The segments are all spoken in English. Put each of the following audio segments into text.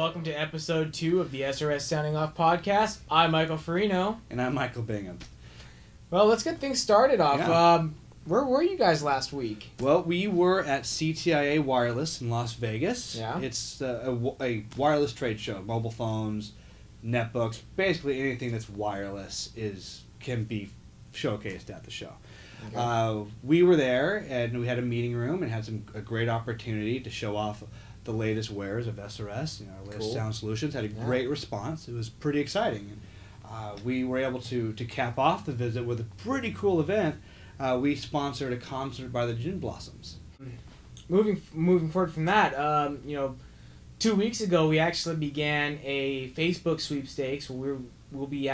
welcome to episode 2 of the SRS SoundingOff Podcast. I'm Michael Farino. And I'm Michael Bingham. Well, let's get things started off. Yeah. Where were you guys last week? Well, we were at CTIA Wireless in Las Vegas. Yeah. It's a wireless trade show. Mobile phones, netbooks, basically anything that's wireless can be showcased at the show. Okay. We were there, and we had a meeting room and had a great opportunity to show off the latest wares of SRS, our latest sound solutions. Had a great response. It was pretty exciting. We were able to cap off the visit with a pretty cool event. We sponsored a concert by the Gin Blossoms. Moving forward from that, 2 weeks ago we actually began a Facebook sweepstakes where we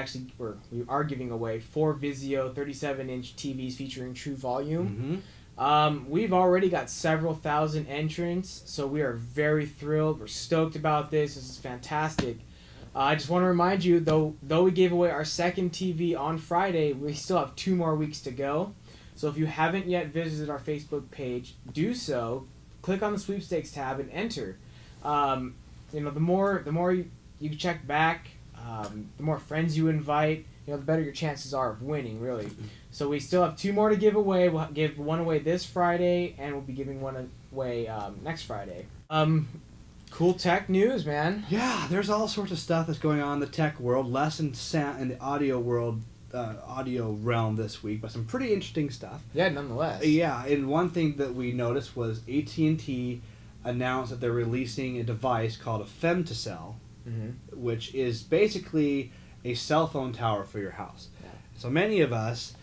are giving away 4 Vizio 37-inch TVs featuring true volume. Mm-hmm. We've already got several thousand entrants, so we are very thrilled. We're stoked about this. This is fantastic. I just want to remind you, though we gave away our second TV on Friday, we still have 2 more weeks to go. So if you haven't yet visited our Facebook page, do so. Click on the sweepstakes tab and enter. The more you check back, the more friends you invite, the better your chances are of winning, really. So we still have 2 more to give away. We'll give one away this Friday, and we'll be giving one away next Friday. Cool tech news, man. Yeah, there's all sorts of stuff that's going on in the tech world, less in the audio world, audio realm this week, but some pretty interesting stuff. Yeah, nonetheless. Yeah, and one thing that we noticed was AT&T announced that they're releasing a device called a femtocell, which is basically a cell phone tower for your house. Yeah. So many of us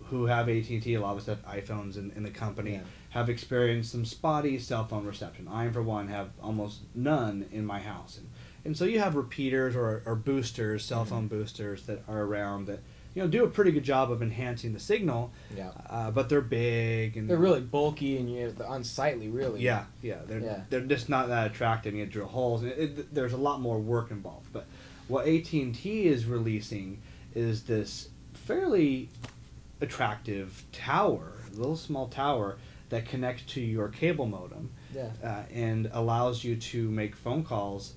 who have AT&T, a lot of us have iPhones in the company, have experienced some spotty cell phone reception. I, for one, have almost none in my house. And so you have repeaters or boosters, cell phone boosters that are around that do a pretty good job of enhancing the signal. Yeah. But they're big and they're really bulky and they're unsightly, really. Yeah. They're just not that attractive. You drill holes. There's a lot more work involved. But what AT&T is releasing is this fairly attractive tower, a little small tower that connects to your cable modem. Yeah. And allows you to make phone calls.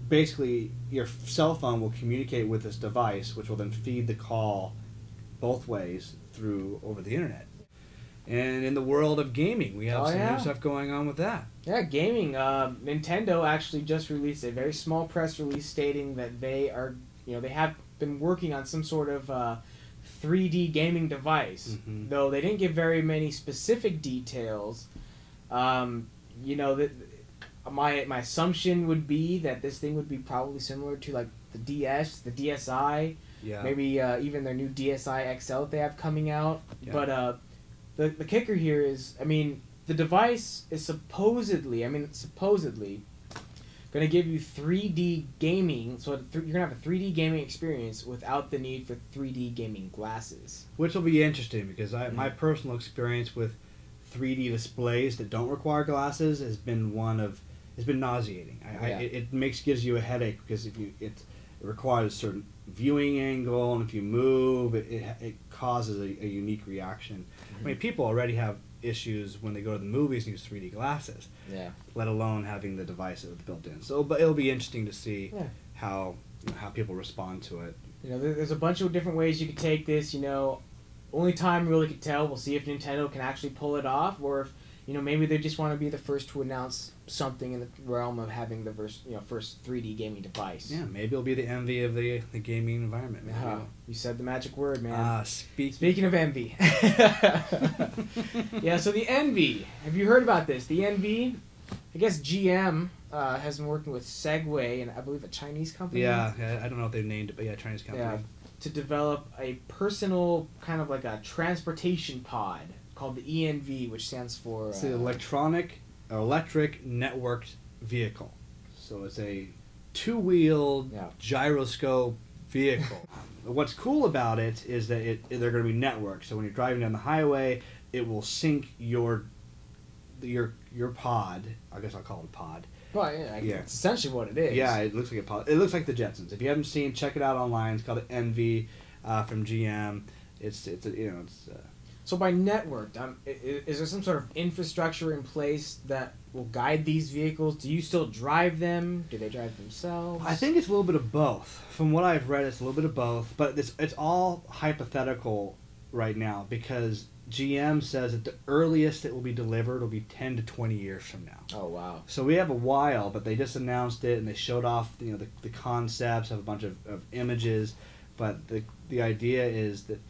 Basically, your cell phone will communicate with this device, which will then feed the call both ways over the internet. And in the world of gaming, we have some new stuff going on with that. Yeah, gaming. Nintendo actually just released a very small press release stating that they have been working on some sort of 3D gaming device. Mm-hmm. Though they didn't give very many specific details. My assumption would be that this thing would be probably similar to like the DS, the DSi, maybe even their new DSi XL that they have coming out. Yeah. But the kicker here is, the device is supposedly going to give you 3D gaming, so you're going to have a 3D gaming experience without the need for 3D gaming glasses. Which will be interesting because my personal experience with 3D displays that don't require glasses has been nauseating. It gives you a headache because it requires a certain viewing angle, and if you move, it causes a unique reaction. Mm-hmm. People already have issues when they go to the movies and use 3D glasses. Yeah. Let alone having the device that was built in. So, but it'll be interesting to see how people respond to it. There's a bunch of different ways you could take this. Only time really could tell. We'll see if Nintendo can actually pull it off, or if maybe they just want to be the first to announce something in the realm of having the first 3D gaming device. Yeah, maybe it'll be the envy of the gaming environment. You said the magic word, man. Speaking of envy. Yeah, so the Envy. Have you heard about this? The Envy, I guess GM has been working with Segway, and I believe a Chinese company. Yeah, I don't know if they've named it, but Chinese company. Yeah, to develop a personal kind of like a transportation pod called the ENV, which stands for... It's the electric networked vehicle. So it's a 2-wheeled gyroscope vehicle. What's cool about it is that they're going to be networked. So when you're driving down the highway, it will sync your pod. I guess I'll call it a pod. Well, it's essentially what it is. Yeah, it looks like a pod. It looks like the Jetsons. If you haven't seen, check it out online. It's called the Envy from GM. So by networked, is there some sort of infrastructure in place that will guide these vehicles? Do you still drive them? Do they drive themselves? I think it's a little bit of both. From what I've read, it's a little bit of both, but it's all hypothetical right now because GM says that the earliest it will be delivered will be 10 to 20 years from now. Oh, wow. So we have a while, but they just announced it and they showed off the concepts, have a bunch of images, but the idea is that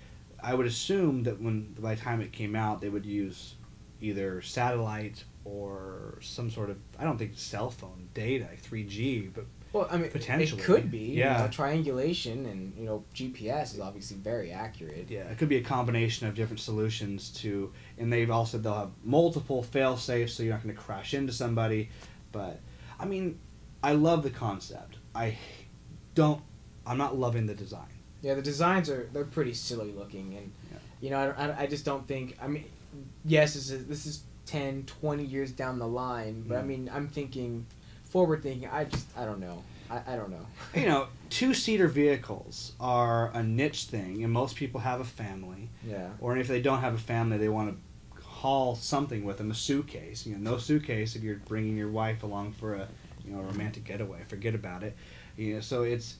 I would assume that by the time it came out, they would use either satellite or some sort of, I don't think cell phone data, like 3G, but well, I mean, potentially. It could be. Yeah. Triangulation and, GPS is obviously very accurate. Yeah, it could be a combination of different solutions and they'll have multiple fail-safes so you're not going to crash into somebody. But, I mean, I love the concept. I'm not loving the design. Yeah, the designs they're pretty silly looking, and I just don't think. I mean, yes, this is 10, 20 years down the line, but I mean, I'm thinking forward thinking. I don't know. I don't know. Two-seater vehicles are a niche thing, and most people have a family. Yeah. Or if they don't have a family, they want to haul something with them, a suitcase. No suitcase if you're bringing your wife along for a romantic getaway. Forget about it. So it's.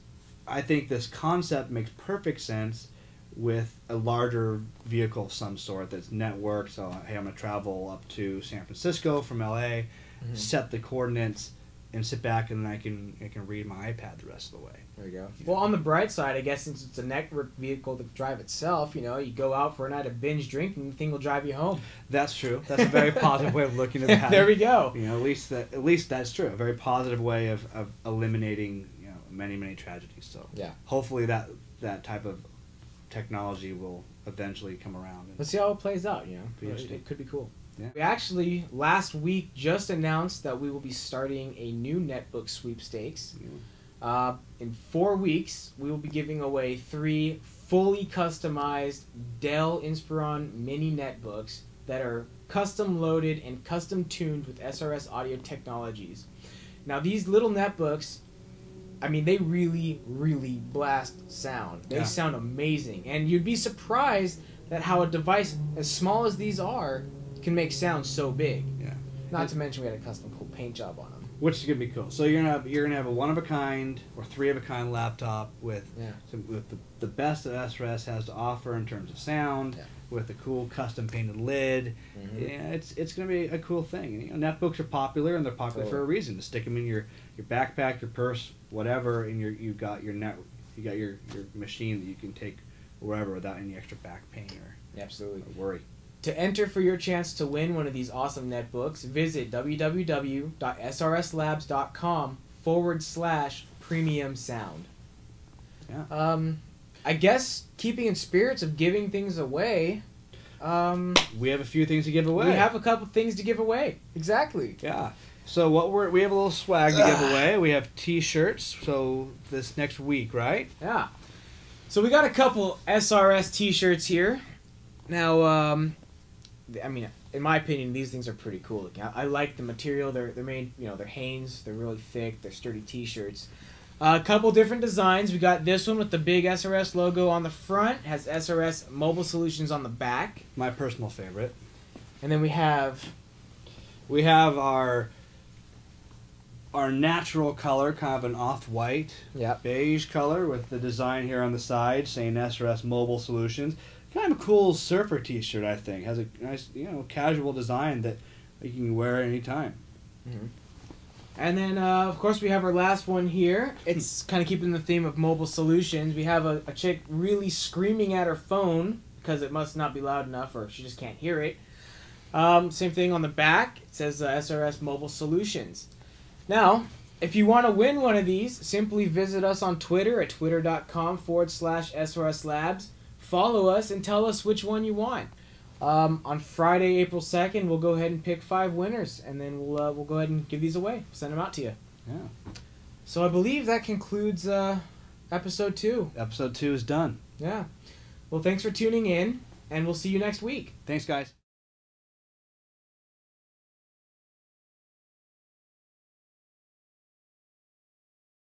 I think this concept makes perfect sense with a larger vehicle of some sort that's networked. So, hey, I'm going to travel up to San Francisco from LA, set the coordinates, and sit back, and then I can read my iPad the rest of the way. There you go. Well, on the bright side, I guess since it's a network vehicle to drive itself, you go out for a night of binge drinking, the thing will drive you home. That's true. That's a very positive way of looking at that. There we go. At least that's true. A very positive way of eliminating many tragedies. So yeah, hopefully that type of technology will eventually come around. Let's see how it plays out. It could be cool. Yeah. We actually last week just announced that we will be starting a new netbook sweepstakes. In 4 weeks, we will be giving away 3 fully customized Dell Inspiron mini netbooks that are custom loaded and custom tuned with SRS audio technologies. Now these little netbooks, I mean, they really, really blast sound. They sound amazing. And you'd be surprised at how a device as small as these are can make sound so big. Yeah. Not to mention we had a custom cool paint job on them. Which is gonna be cool. So you're gonna have a one of a kind or 3 of a kind laptop with the best that SRS has to offer in terms of sound, with a cool custom painted lid. Yeah, it's gonna be a cool thing. Netbooks are popular, and they're popular for a reason. To stick them in your backpack, your purse, whatever, and you've got your machine that you can take wherever without any extra back pain or worry. To enter for your chance to win one of these awesome netbooks, visit www.srslabs.com/premium sound. Yeah. I guess keeping in spirits of giving things away. We have a few things to give away. We have a couple things to give away. Exactly. Yeah. So we have a little swag to give away. We have T-shirts. So this next week, right? Yeah. So we got a couple SRS T-shirts here. Now, I mean, in my opinion, these things are pretty cool looking. I like the material. They're made, they're Hanes. They're really thick. They're sturdy T-shirts. A couple different designs. We got this one with the big SRS logo on the front. It has SRS Mobile Solutions on the back. My personal favorite. And then we have our natural color, kind of an off-white, beige color with the design here on the side saying SRS Mobile Solutions. Kind of a cool surfer T-shirt, I think. Has a nice, casual design that you can wear at any time. Mm-hmm. And then, of course, we have our last one here. It's kind of keeping the theme of mobile solutions. We have a chick really screaming at her phone because it must not be loud enough or she just can't hear it. Same thing on the back. It says SRS Mobile Solutions. Now, if you want to win one of these, simply visit us on Twitter at twitter.com/SRS Labs. Follow us and tell us which one you want. On Friday, April 2nd, we'll go ahead and pick 5 winners, and then we'll go ahead and give these away. Send them out to you. Yeah. So I believe that concludes episode 2. Episode 2 is done. Yeah. Well, thanks for tuning in, and we'll see you next week. Thanks, guys.